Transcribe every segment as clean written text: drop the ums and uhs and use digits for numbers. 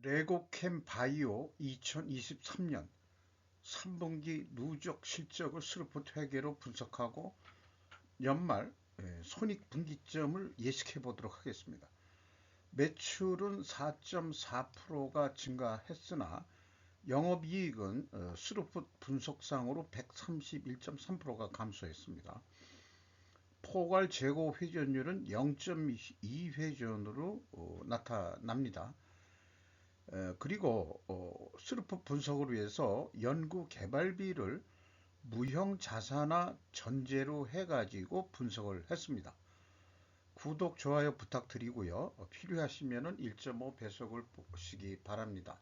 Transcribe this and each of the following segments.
레고캠 바이오 2023년 3분기 누적 실적을 스루프트 회계로 분석하고 연말 손익분기점을 예측해 보도록 하겠습니다. 매출은 4.4%가 증가했으나 영업이익은 스루프트 분석상으로 131.3%가 감소했습니다. 포괄 재고 회전율은 0.2회전으로 나타납니다. 그리고 스루프 분석을 위해서 연구 개발비를 무형 자산화 전제로 해가지고 분석을 했습니다. 구독, 좋아요 부탁드리고요. 필요하시면 1.5배속을 보시기 바랍니다.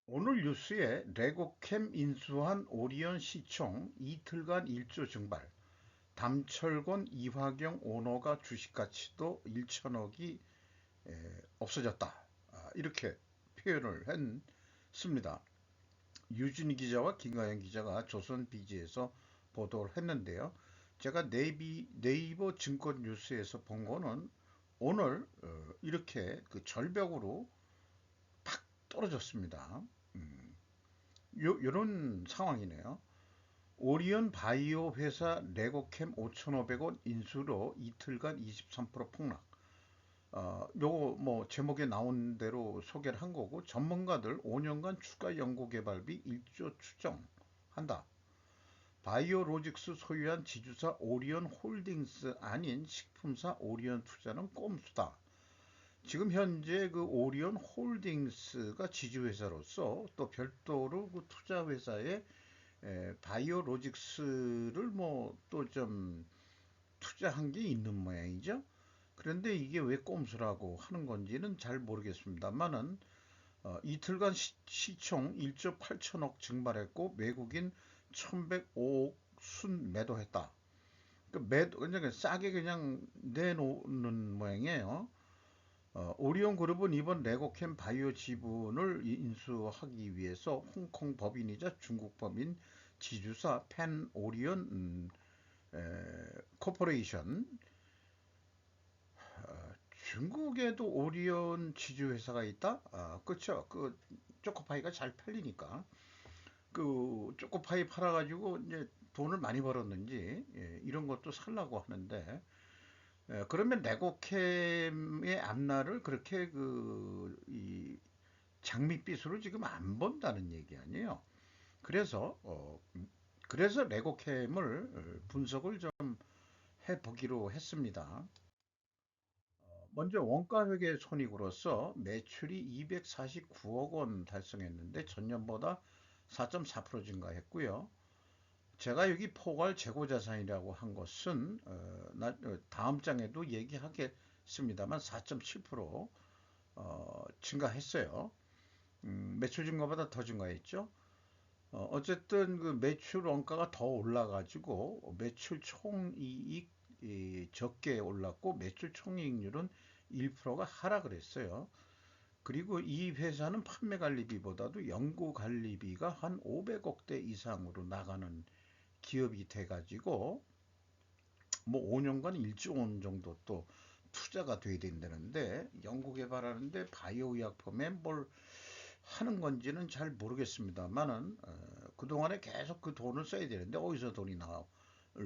오늘 뉴스에 레고캠 인수한 오리온 시총 이틀간 1조 증발, 담철곤 이화경 오너가 주식가치도 1천억이 없어졌다. 이렇게 표현을 했습니다. 유진희 기자와 김가연 기자가 조선비지에서 보도를 했는데요. 제가 네이버 증권 뉴스에서 본 거는 오늘 이렇게 그 절벽으로 팍 떨어졌습니다. 요런 상황이네요. 오리온 바이오 회사 레고캠 5,500원 인수로 이틀간 23% 폭락. 요거 뭐 제목에 나온 대로 소개를 한 거고, 전문가들 5년간 추가 연구개발비 1조 추정한다. 바이오로직스 소유한 지주사 오리온 홀딩스 아닌 식품사 오리온 투자는 꼼수다. 지금 현재 그 오리온 홀딩스가 지주회사로서 또 별도로 그 투자회사에 바이오로직스를 뭐 또 좀 투자한 게 있는 모양이죠. 그런데 이게 왜 꼼수라고 하는 건지는 잘 모르겠습니다만은 이틀간 시총 1조 8천억 증발했고 외국인 1105억 순 매도했다. 그러니까 싸게 그냥 내놓는 모양이에요. 오리온 그룹은 이번 레고캠 바이오 지분을 인수하기 위해서 홍콩 법인이자 중국 법인 지주사 펜 오리온 코퍼레이션, 중국에도 오리온 지주회사가 있다? 그렇죠. 그 초코파이가 잘 팔리니까 그 초코파이 팔아가지고 이제 돈을 많이 벌었는지 이런 것도 살라고 하는데, 그러면 레고캠의 앞날을 그렇게 이 장밋빛으로 지금 안 본다는 얘기 아니에요. 그래서 그래서 레고캠을 분석을 좀 해보기로 했습니다. 먼저 원가회계 손익으로서 매출이 249억 원 달성했는데 전년보다 4.4% 증가했고요. 제가 여기 포괄 재고자산이라고 한 것은 다음 장에도 얘기하겠습니다만 4.7% 증가했어요. 매출 증가보다 더 증가했죠. 어쨌든 그 매출 원가가 더 올라가지고 매출 총이익 적게 올랐고 매출 총이익률은 1%가 하락을 했어요. 그리고 이 회사는 판매 관리비보다도 연구 관리비가 한 500억대 이상으로 나가는 기업이 돼가지고 뭐 5년간 1조 원 정도 또 투자가 돼야 된다는데, 연구 개발하는데 바이오 의약품에 뭘 하는 건지는 잘 모르겠습니다만은 그동안에 계속 그 돈을 써야 되는데 어디서 돈이 나올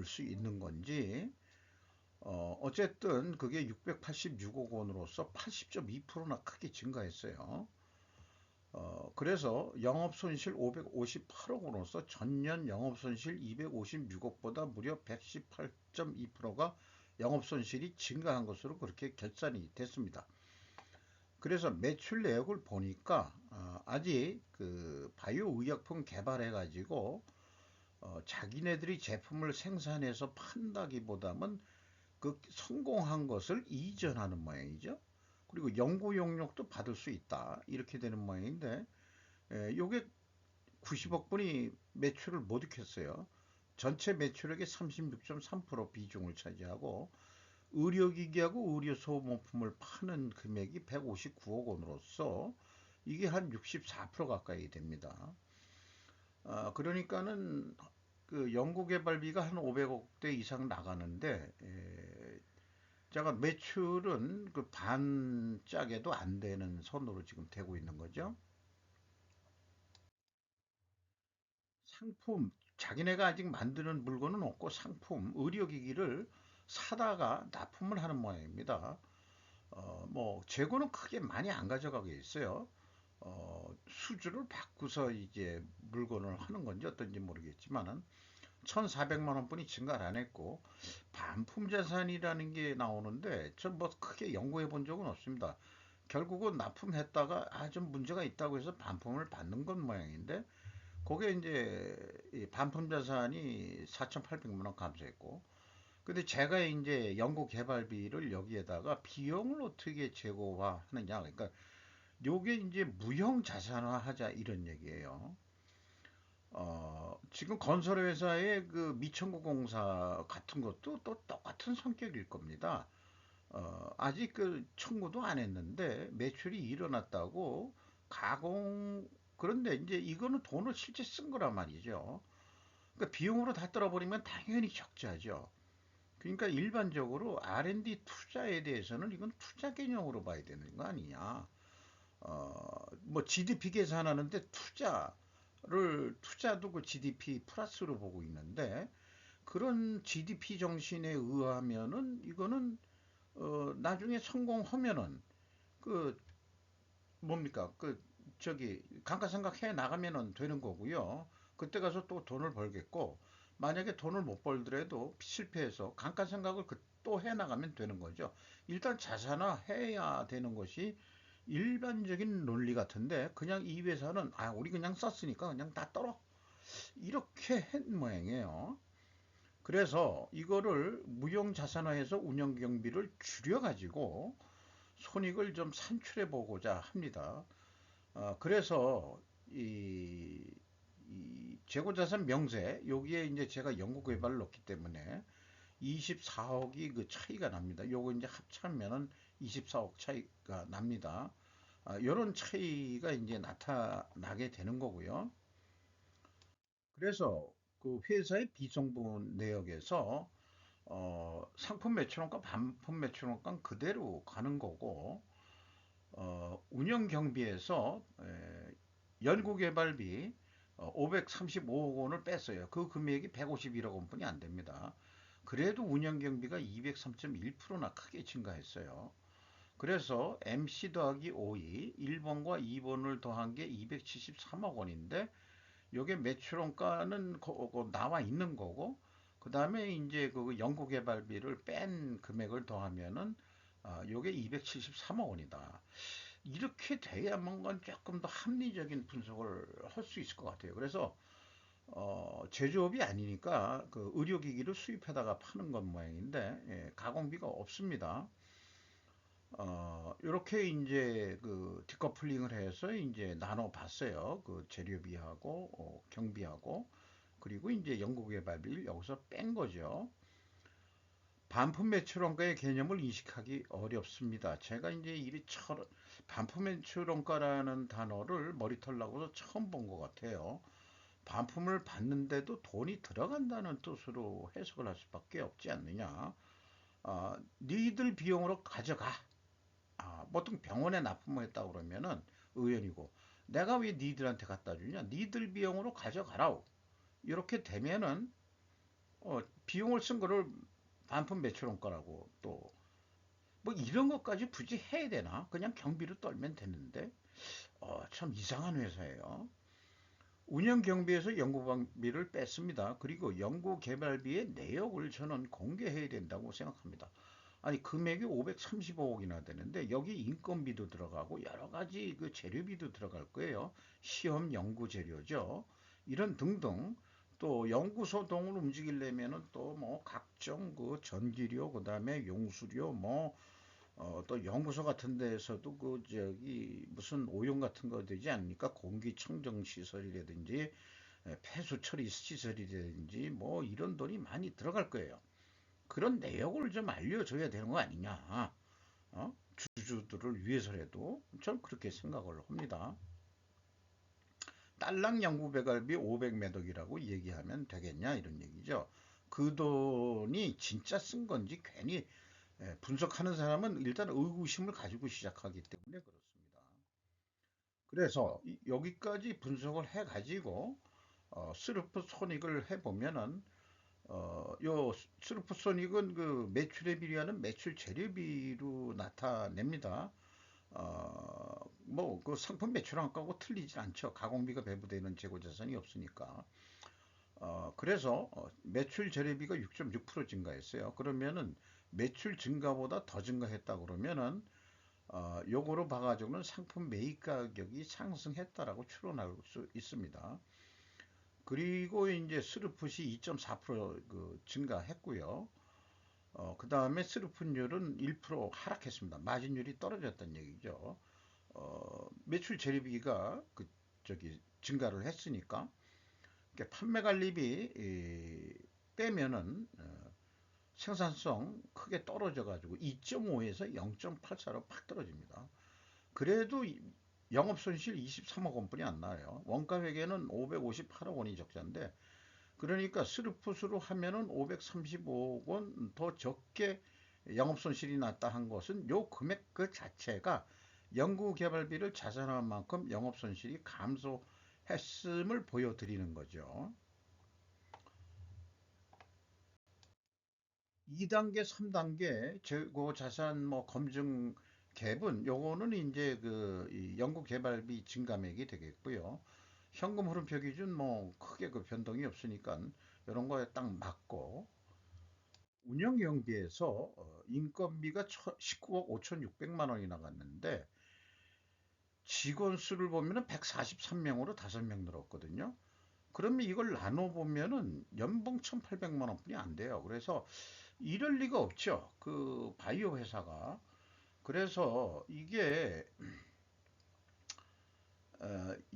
수 있는 건지, 어쨌든 그게 686억 원으로서 80.2%나 크게 증가했어요. 그래서 영업손실 558억 원으로서 전년 영업손실 256억보다 무려 118.2%가 영업손실이 증가한 것으로 그렇게 결산이 됐습니다. 그래서 매출 내역을 보니까 아직 그 바이오 의약품 개발해 가지고 자기네들이 제품을 생산해서 판다기보다는 그 성공한 것을 이전하는 모양이죠. 그리고 연구 용역도 받을 수 있다, 이렇게 되는 모양인데, 요게 90억 분이 매출을 못 익혔어요. 전체 매출액의 36.3% 비중을 차지하고 의료기기하고 의료소모품을 파는 금액이 159억 원으로서 이게 한 64% 가까이 됩니다. 그러니까는 그 연구개발비가 한 500억대 이상 나가는데, 제가 매출은 그 반짝에도 안 되는 선으로 지금 되고 있는 거죠. 상품, 자기네가 아직 만드는 물건은 없고 상품, 의료기기를 사다가 납품을 하는 모양입니다. 뭐 재고는 크게 많이 안 가져가게 있어요. 수주를 받고서 이제 물건을 하는 건지 어떤지 모르겠지만은 1,400만 원뿐이 증가를 안 했고 반품 자산이라는 게 나오는데 전 뭐 크게 연구해 본 적은 없습니다. 결국은 납품했다가 좀 문제가 있다고 해서 반품을 받는 건 모양인데 그게 이제 이 반품 자산이 4,800만 원 감소했고 근데 제가 이제 연구 개발비를 여기에다가 비용을 어떻게 제고화하느냐 그러니까 요게 이제 무형 자산화하자 이런 얘기예요. 지금 건설회사의 그 미천구 공사 같은 것도 또 똑같은 성격일 겁니다. 아직 그 청구도 안 했는데 매출이 일어났다고 가공, 그런데 이제 이거는 돈을 실제 쓴 거란 말이죠. 그러니까 비용으로 다 떨어버리면 당연히 적자죠. 그러니까 일반적으로 R&D 투자에 대해서는 이건 투자 개념으로 봐야 되는 거 아니냐. 뭐 GDP 계산하는데 투자도 그 GDP 플러스로 보고 있는데 그런 GDP 정신에 의하면은 이거는 나중에 성공하면은 그 뭡니까 그 저기 감가상각 해 나가면은 되는 거고요. 그때 가서 또 돈을 벌겠고 만약에 돈을 못 벌더라도 실패해서 감가상각을 또 해 나가면 되는 거죠. 일단 자산화해야 되는 것이 일반적인 논리 같은데 그냥 이 회사는 우리 그냥 썼으니까 그냥 다 떨어 이렇게 한 모양이에요. 그래서 이거를 무형 자산화해서 운영 경비를 줄여 가지고 손익을 좀 산출해 보고자 합니다. 그래서 이, 이 재고자산 명세 여기에 이제 제가 연구 개발을 넣기 때문에 24억이 그 차이가 납니다. 요거 이제 합치면은 24억 차이가 납니다. 이런 차이가 이제 나타나게 되는 거고요. 그래서 그 회사의 비성분 내역에서 상품 매출원가 반품 매출원가 그대로 가는 거고 운영 경비에서 연구개발비 535억 원을 뺐어요. 그 금액이 151억 원뿐이 안 됩니다. 그래도 운영 경비가 203.1%나 크게 증가했어요. 그래서 MC 더하기 5이 1번과 2번을 더한 게 273억 원인데 요게 매출원가는 나와 있는 거고 그 다음에 이제 그 연구개발비를 뺀 금액을 더하면은 요게 273억 원이다. 이렇게 돼야만 조금 더 합리적인 분석을 할 수 있을 것 같아요. 그래서 제조업이 아니니까 그 의료기기를 수입해다가 파는 건 모양인데 가공비가 없습니다. 이렇게 이제 그 디커플링을 해서 이제 나눠 봤어요. 그 재료비하고 경비하고 그리고 이제 연구개발비를 여기서 뺀 거죠. 반품 매출원가의 개념을 인식하기 어렵습니다. 제가 이제 이리처럼 반품 매출원가라는 단어를 머리털 나고서 처음 본 것 같아요. 반품을 받는데도 돈이 들어간다는 뜻으로 해석을 할 수밖에 없지 않느냐. 니들 비용으로 가져가. 보통 병원에 납품했다 그러면은 의원이고 내가 왜 니들한테 갖다 주냐? 니들 비용으로 가져가라오. 이렇게 되면은 비용을 쓴 거를 반품 매출원가라고 또 뭐 이런 것까지 굳이 해야 되나? 그냥 경비로 떨면 되는데 참 이상한 회사예요. 운영 경비에서 연구비를 뺐습니다. 그리고 연구 개발비의 내역을 저는 공개해야 된다고 생각합니다. 아니 금액이 535억이나 되는데 여기 인건비도 들어가고 여러 가지 그 재료비도 들어갈 거예요. 시험 연구 재료죠. 이런 등등 또 연구소 동을 움직이려면은 또 뭐 각종 그 전기료 그다음에 용수료 뭐 또 연구소 같은 데에서도 그 저기 무슨 오염 같은 거 되지 않습니까? 공기청정 시설이라든지 폐수 처리 시설이라든지 뭐 이런 돈이 많이 들어갈 거예요. 그런 내역을 좀 알려줘야 되는 거 아니냐? 주주들을 위해서라도 전 그렇게 생각을 합니다. 딸랑 연구배갈비 500매덕이라고 얘기하면 되겠냐 이런 얘기죠. 그 돈이 진짜 쓴 건지 괜히 분석하는 사람은 일단 의구심을 가지고 시작하기 때문에 그렇습니다. 그래서 여기까지 분석을 해가지고 스루프 손익을 해보면은 요 스루프 손익은 그 매출에 비례하는 매출 재료비로 나타냅니다. 뭐 그 상품 매출한가하고 틀리지 않죠. 가공비가 배부되는 재고자산이 없으니까. 그래서 매출 재료비가 6.6% 증가했어요. 그러면은 매출 증가보다 더 증가했다 그러면은 요거로 봐가지고는 상품 매입 가격이 상승했다라고 추론할 수 있습니다. 그리고 이제 스루풋이 2.4%그 증가했고요. 그 다음에 스루풋율은 1% 하락했습니다. 마진율이 떨어졌다는 얘기죠. 매출 재료비가 그 저기 증가를 했으니까 판매 관리비 빼면은 생산성 크게 떨어져 가지고 2.5에서 0.84로 팍 떨어집니다. 그래도 영업 손실 23억 원뿐이 안 나요. 원가 회계는 558억 원이 적자인데 그러니까 스루풋으로 하면은 535억 원 더 적게 영업 손실이 났다 한 것은 요 금액 그 자체가 연구개발비를 자산한 만큼 영업 손실이 감소했음을 보여드리는 거죠. 2단계, 3단계 재고 자산 뭐 검증 갭은 요거는 이제 그 연구 개발비 증감액이 되겠고요. 현금 흐름표 기준 뭐 크게 그 변동이 없으니까 이런 거에 딱 맞고 운영 경비에서 인건비가 19억 5,600만 원이 나갔는데 직원 수를 보면은 143명으로 5명 늘었거든요. 그러면 이걸 나눠 보면은 연봉 1,800만 원뿐이 안 돼요. 그래서 이럴 리가 없죠. 그 바이오 회사가. 그래서 이게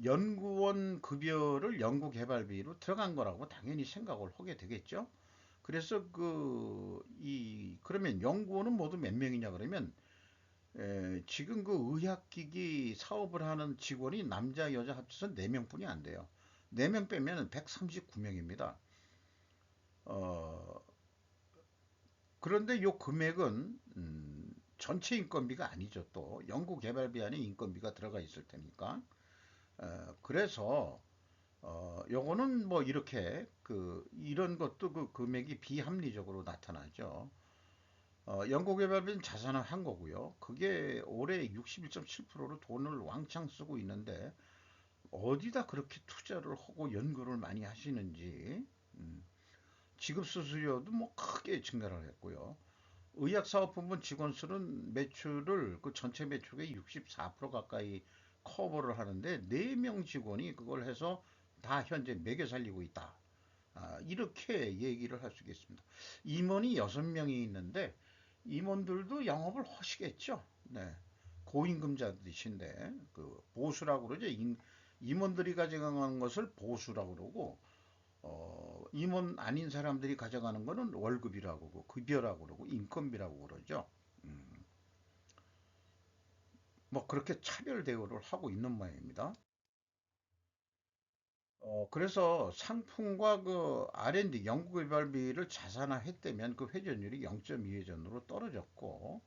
연구원 급여를 연구개발비로 들어간 거라고 당연히 생각을 하게 되겠죠. 그래서 그러면 연구원은 모두 몇 명이냐 그러면 지금 그 의학기기 사업을 하는 직원이 남자 여자 합쳐서 4명뿐이 안 돼요. 4명 빼면 139명입니다. 어, 그런데 요 금액은 전체 인건비가 아니죠. 또 연구개발비 안에 인건비가 들어가 있을 테니까. 그래서 요거는 뭐 이렇게 이런 것도 그 금액이 비합리적으로 나타나죠. 연구개발비는 자산을 한 거고요. 그게 올해 61.7%로 돈을 왕창 쓰고 있는데 어디다 그렇게 투자를 하고 연구를 많이 하시는지 지급 수수료도 뭐 크게 증가를 했고요. 의학사업부문 직원 수는 매출을 그 전체 매출의 64% 가까이 커버를 하는데 4명 직원이 그걸 해서 다 현재 매겨 살리고 있다. 이렇게 얘기를 할 수 있겠습니다. 임원이 6명이 있는데 임원들도 영업을 하시겠죠. 네. 고임금자들이신데 그 보수라고 그러죠. 임원들이 가져가는 것을 보수라고 그러고 임원 아닌 사람들이 가져가는 거는 월급이라고 그러고 급여라고 그러고 인건비라고 그러죠. 음, 뭐 그렇게 차별 대우를 하고 있는 모양입니다. 그래서 상품과 그 R&D 연구개발비를 자산화했다면 그 회전율이 0.2회전으로 떨어졌고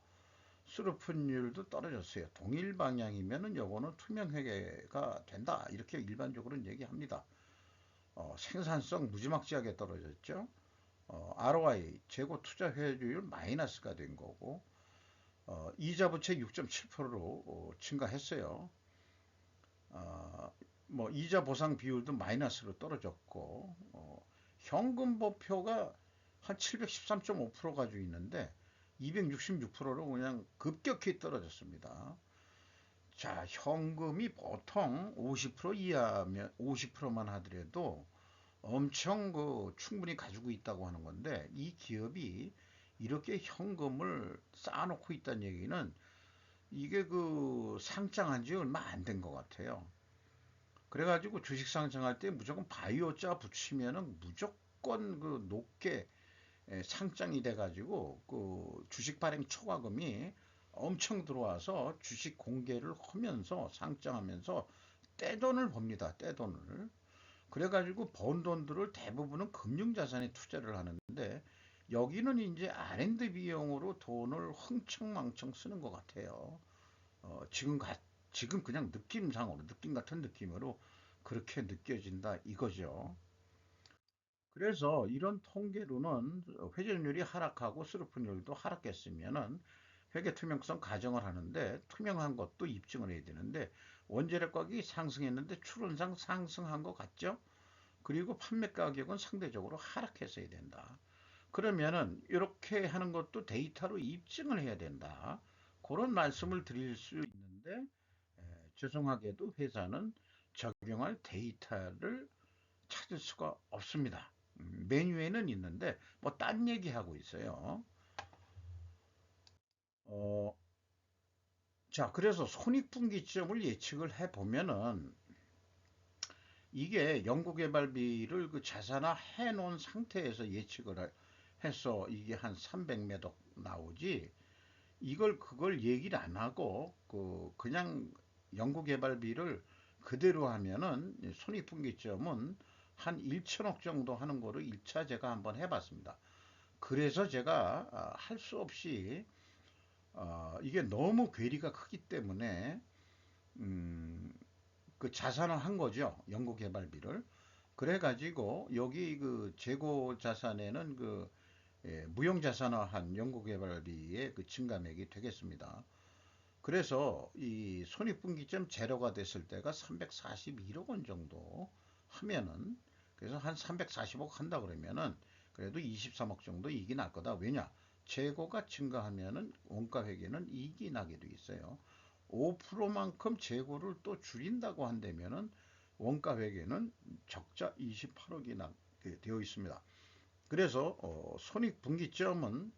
수루푼율도 떨어졌어요. 동일 방향이면은 요거는 투명회계가 된다. 이렇게 일반적으로는 얘기합니다. 생산성 무지막지하게 떨어졌죠. ROI 재고 투자 회율 마이너스가 된 거고 이자 부채 6.7%로 증가했어요. 뭐 이자 보상 비율도 마이너스로 떨어졌고 현금 보표가 한 713.5% 가지고 있는데 266%로 그냥 급격히 떨어졌습니다. 자, 현금이 보통 50% 이하면 50%만 하더라도 엄청 충분히 가지고 있다고 하는 건데 이 기업이 이렇게 현금을 쌓아놓고 있다는 얘기는 이게 상장한 지 얼마 안 된 것 같아요. 그래가지고 주식 상장할 때 무조건 바이오자 붙이면은 무조건 높게 상장이 돼가지고 주식 발행 초과금이 엄청 들어와서 주식 공개를 하면서 상장하면서 떼돈을 법니다. 떼돈을. 그래가지고 번 돈들을 대부분은 금융자산에 투자를 하는데 여기는 이제 R&D 비용으로 돈을 흥청망청 쓰는 것 같아요. 어, 지금 가, 지금 그냥 느낌상으로, 느낌 같은 느낌으로 그렇게 느껴진다 이거죠. 그래서 이런 통계로는 회전율이 하락하고 스루프율도 하락했으면은 회계 투명성 가정을 하는데 투명한 것도 입증을 해야 되는데 원재료 가격이 상승했는데 추론상 상승한 것 같죠? 그리고 판매 가격은 상대적으로 하락했어야 된다. 그러면은 이렇게 하는 것도 데이터로 입증을 해야 된다. 그런 말씀을 드릴 수 있는데 죄송하게도 회사는 적용할 데이터를 찾을 수가 없습니다. 메뉴에는 있는데 뭐 딴 얘기하고 있어요. 어, 자, 그래서 손익분기점을 예측을 해보면은 이게 연구개발비를 그 자산화해 놓은 상태에서 예측을 해서 이게 한 300매덕 나오지 이걸 그걸 얘기를 안 하고 그냥 연구개발비를 그대로 하면은 손익분기점은 한 1천억 정도 하는 거로 1차 제가 한번 해봤습니다. 그래서 제가 할 수 없이 이게 너무 괴리가 크기 때문에 음, 그 자산을 한 거죠. 연구개발비를. 그래가지고 여기 그 재고 자산에는 무형자산화한 연구개발비의 그 증감액이 되겠습니다. 그래서 이 손익분기점 제로가 됐을 때가 341억 원 정도 하면은 그래서 한 340억 한다 그러면은 그래도 23억 정도 이익이 날 거다. 왜냐? 재고가 증가하면은 원가 회계는 이익이 나게 돼 있어요. 5%만큼 재고를 또 줄인다고 한다면은 원가 회계는 적자 28억이 나게 되어 있습니다. 그래서 손익분기점은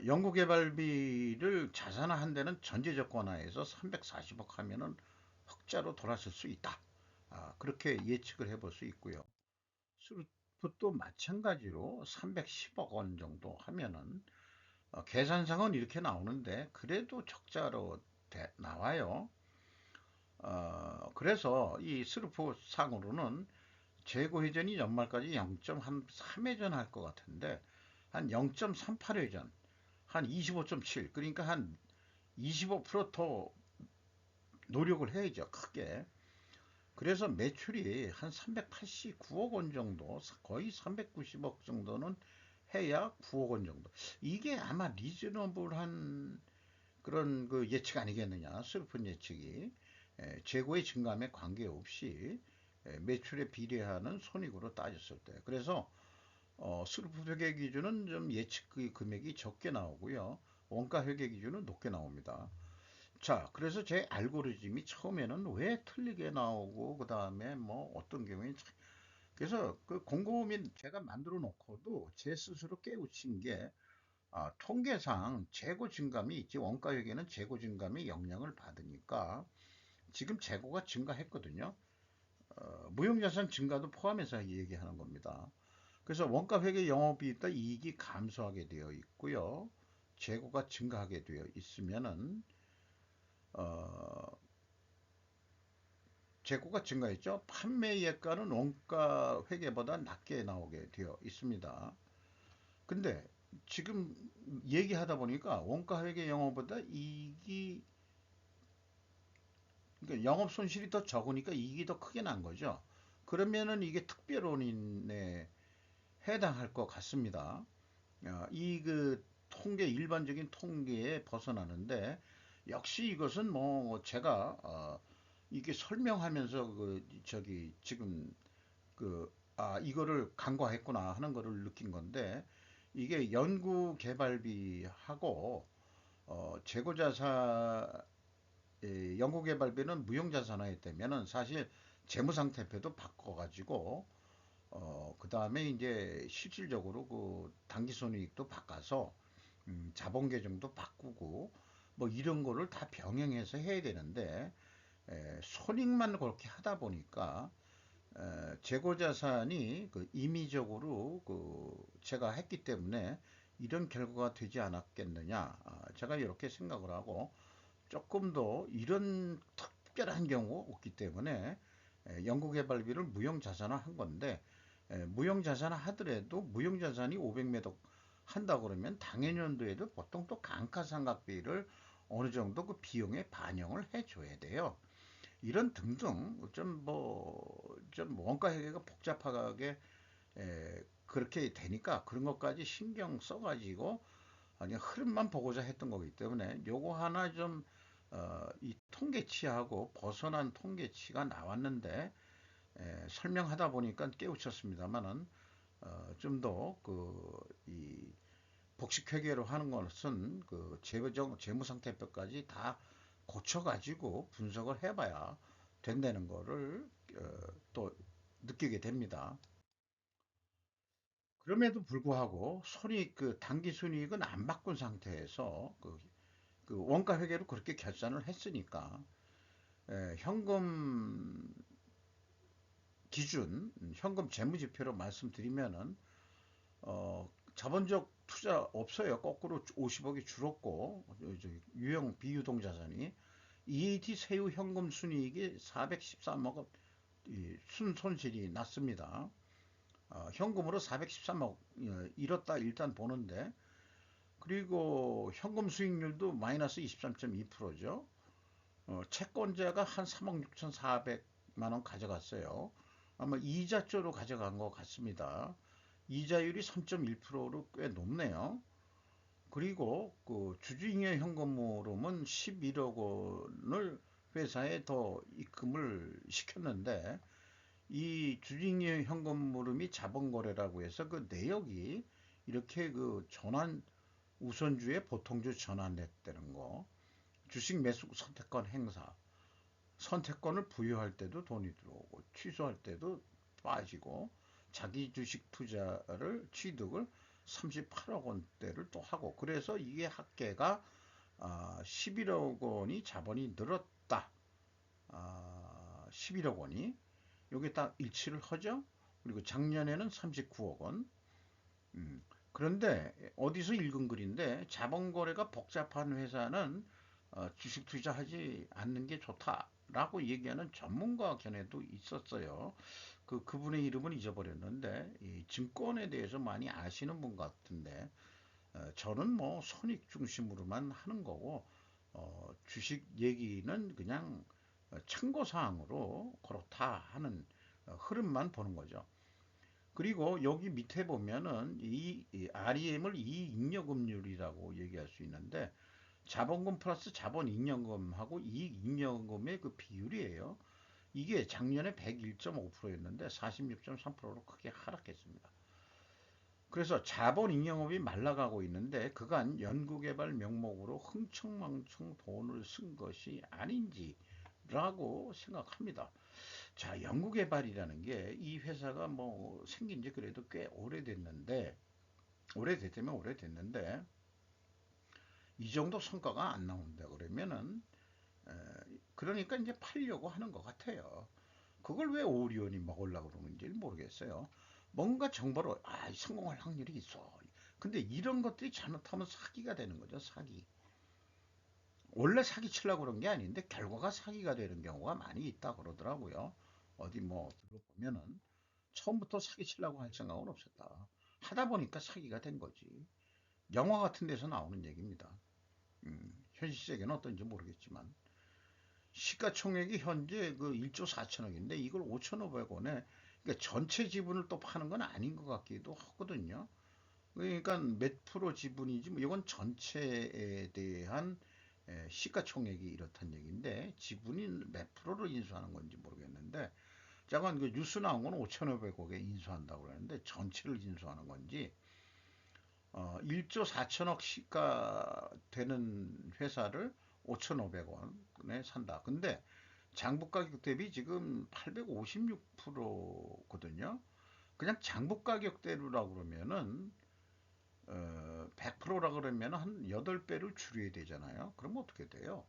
연구개발비를 자산화한 데는 전제조건하에서 340억 하면은 흑자로 돌아설 수 있다. 그렇게 예측을 해볼 수 있고요. 수루풋도 마찬가지로 310억 원 정도 하면은 계산상은 이렇게 나오는데 그래도 적자로 나와요. 그래서 이 스루풋 상으로는 재고 회전이 연말까지 0.3회전 할 것 같은데 한 0.38회전 한 25.7 그러니까 한 25%더 노력을 해야죠 크게. 그래서 매출이 한 389억 원 정도 거의 390억 정도는 해야 9억 원 정도 이게 아마 리즈너블한 그런 그 예측 아니겠느냐 슬픈 예측이 재고의 증감에 관계없이 매출에 비례하는 손익으로 따졌을 때 그래서 수르프 회계 기준은 좀 예측 금액이 적게 나오고요. 원가 회계 기준은 높게 나옵니다. 자, 그래서 제 알고리즘이 처음에는 왜 틀리게 나오고 그 다음에 뭐 어떤 경우에 그래서 그 곰곰이 제가 만들어 놓고도 제 스스로 깨우친 게 통계상 재고 증감이 있지 원가 회계는 재고 증감이 영향을 받으니까 지금 재고가 증가했거든요. 무형자산 증가도 포함해서 얘기하는 겁니다. 그래서 원가 회계 영업이익 이익이 감소하게 되어 있고요. 재고가 증가하게 되어 있으면은 어, 재고가 증가했죠. 판매예가는 원가 회계보다 낮게 나오게 되어 있습니다. 근데 지금 얘기하다 보니까 원가 회계 영업보다 이익이 그러니까 영업 손실이 더 적으니까 이익이 더 크게 난 거죠. 그러면은 이게 특별원인에 해당할 것 같습니다. 이 통계 일반적인 통계에 벗어나는데 역시 이것은 뭐 제가 이게 설명하면서 저기 지금 이거를 간과했구나 하는 거를 느낀 건데 이게 연구 개발비하고 재고자산 연구 개발비는 무형 자산화에 되면은 사실 재무상태표도 바꿔가지고 그 다음에 이제 실질적으로 그 당기손익도 바꿔서 자본 계정도 바꾸고 뭐 이런 거를 다 병행해서 해야 되는데 손익만 그렇게 하다 보니까 재고자산이 그 임의적으로 제가 했기 때문에 이런 결과가 되지 않았겠느냐 제가 이렇게 생각을 하고 조금 더 이런 특별한 경우가 없기 때문에 연구개발비를 무형자산화한 건데 무형자산을 하더라도 무형자산이 500매덕 한다 그러면 당해년도에도 보통 또 감가상각비를 어느 정도 그 비용에 반영을 해줘야 돼요. 이런 등등 좀 원가 회계가 복잡하게 그렇게 되니까 그런 것까지 신경 써가지고 그냥 흐름만 보고자 했던 거기 때문에 요거 하나 좀 이 통계치하고 벗어난 통계치가 나왔는데 설명하다 보니까 깨우쳤습니다만은 좀 더 이 복식회계로 하는 것은 그 재무상태표까지 다 고쳐가지고 분석을 해봐야 된다는 거를 또 느끼게 됩니다. 그럼에도 불구하고 손익 그 당기 순이익은 안 바꾼 상태에서 그 원가 회계로 그렇게 결산을 했으니까 현금 기준 현금 재무지표로 말씀드리면은 자본적 투자 없어요. 거꾸로 50억이 줄었고 유형 비유동 자산이 EAT 세후 현금 순이익이 413억 순손실이 났습니다. 현금으로 413억 잃었다 일단 보는데 그리고 현금 수익률도 마이너스 23.2%죠. 채권자가 한 3억 6,400만 원 가져갔어요. 아마 이자조로 가져간 것 같습니다. 이자율이 3.1%로 꽤 높네요. 그리고 그 주주잉여 현금흐름은 11억 원을 회사에 더 입금을 시켰는데 이 주주잉여 현금흐름이 자본거래라고 해서 그 내역이 이렇게 그 전환 우선주에 보통주 전환됐다는 거, 주식 매수 선택권 행사, 선택권을 부여할 때도 돈이 들어오고 취소할 때도 빠지고 자기 주식 투자를 취득을 38억 원대를 또 하고 그래서 이게 합계가 11억 원이 자본이 늘었다. 11억 원이 여기 딱 일치를 하죠. 그리고 작년에는 39억 원. 그런데 어디서 읽은 글인데 자본 거래가 복잡한 회사는 주식 투자하지 않는 게 좋다라고 얘기하는 전문가 견해도 있었어요. 그분의 이름은 잊어버렸는데 이 증권에 대해서 많이 아시는 분 같은데 저는 뭐 손익 중심으로만 하는 거고 주식 얘기는 그냥 참고 사항으로 그렇다 하는 흐름만 보는 거죠. 그리고 여기 밑에 보면은 이 REM을 이익잉여금률이라고 얘기할 수 있는데 자본금 플러스 자본잉여금하고 이익잉여금의 그 비율이에요. 이게 작년에 101.5%였는데 46.3%로 크게 하락했습니다. 그래서 자본잉여금이 말라가고 있는데 그간 연구개발 명목으로 흥청망청 돈을 쓴 것이 아닌지라고 생각합니다. 자, 연구개발이라는 게 이 회사가 뭐 생긴 지 그래도 꽤 오래됐는데 오래됐다면 오래됐는데 이 정도 성과가 안 나온다 그러면은 에, 그러니까 이제 팔려고 하는 것 같아요. 그걸 왜 오리온이 먹으려고 그러는지 모르겠어요. 뭔가 정보를 성공할 확률이 있어. 근데 이런 것들이 잘못하면 사기가 되는 거죠. 사기. 원래 사기 치려고 그런 게 아닌데 결과가 사기가 되는 경우가 많이 있다 그러더라고요. 어디 뭐 들어보면은 처음부터 사기 치려고 할 생각은 없었다. 하다 보니까 사기가 된 거지. 영화 같은 데서 나오는 얘기입니다. 현실 세계는 어떤지 모르겠지만 시가총액이 현재 그 1조 4천억인데 이걸 5,500원에 그러니까 전체 지분을 또 파는 건 아닌 것 같기도 하거든요. 그러니까 몇 프로 지분이지 뭐 이건 전체에 대한 시가총액이 이렇단 얘기인데 지분이 몇 프로를 인수하는 건지 모르겠는데 잠깐 그 뉴스 나온 건 5,500억에 인수한다고 그러는데 전체를 인수하는 건지 1조 4천억 시가 되는 회사를 5,500원에 산다. 근데 장부 가격 대비 지금 856%거든요. 그냥 장부 가격대로라 그러면은 100%라 그러면 한 8배를 줄여야 되잖아요. 그럼 어떻게 돼요?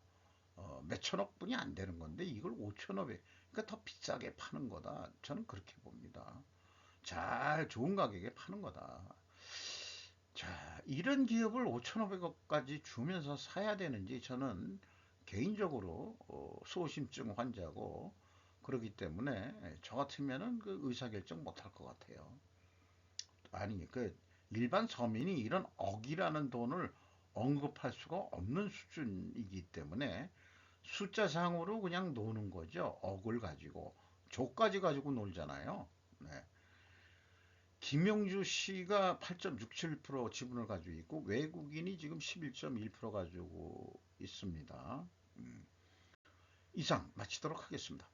몇천억 분이 안 되는 건데 이걸 5천억에 그러니까 더 비싸게 파는 거다. 저는 그렇게 봅니다. 잘 좋은 가격에 파는 거다. 자, 이런 기업을 5,500억까지 주면서 사야 되는지 저는 개인적으로 소심증 환자고 그렇기 때문에 저 같으면은 그 의사결정 못할 것 같아요. 아니, 그 일반 서민이 이런 억이라는 돈을 언급할 수가 없는 수준이기 때문에 숫자상으로 그냥 노는 거죠. 억을 가지고. 조까지 가지고 놀잖아요. 네. 김영주 씨가 8.67% 지분을 가지고 있고 외국인이 지금 11.1% 가지고 있습니다. 이상 마치도록 하겠습니다.